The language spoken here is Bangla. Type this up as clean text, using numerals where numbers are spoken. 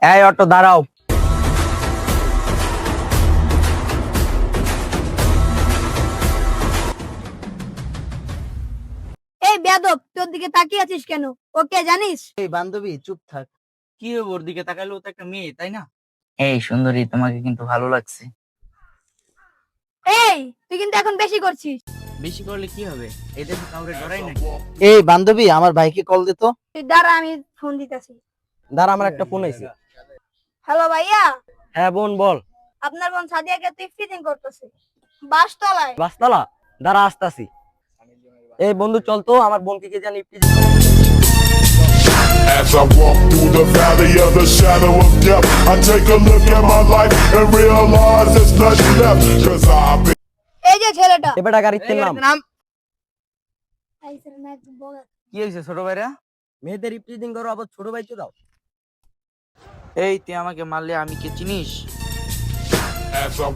এই অটো দাঁড়াও। এই বেয়াদব, তোর দিকে তাকিয়ে আছিস কেন? ওকে জানিস? এই বান্ধবী চুপ থাক। কি হবে, ওর দিকে তাকাইলে ও তো একটা মেয়ে, তাই না? এই সুন্দরী, তোমাকে কিন্তু ভালো লাগছে। এই তুই কিন্তু এখন বেশি করছিস। বেশি করলে কি হবে? এই দেখো কাউরে ডরাই না। এই বান্ধবী আমার ভাইকে কল দে তো। তুই দাঁড়া, আমি ফোন দিতেছি। দাঁড়া, আমার একটা ফোন আইছে। হ্যালো ভাইয়া, হ্যাঁ বোন বল। আপনার বোন সাদিয়াকে তুই ফিটিং করতেছে বাসতলায়। বাসতলা, দাঁড়া আসতাছি। এই বন্ধু চল তো, আমার বোনকে কে জানি As I walk through the valley of the shadow of death, I take a look at my life and realize there's nothing left. Cause I've been এই যে ছেলেটা। এবারে গাড়ির নাম। কি হয়েছে ছোট ভাইরা? মেয়েদের রিপ্রেজেন্টিং করো, আবার ছোট ভাইকে দাও। এই তুই আমাকে মারলে আমি কে চিনিস? as I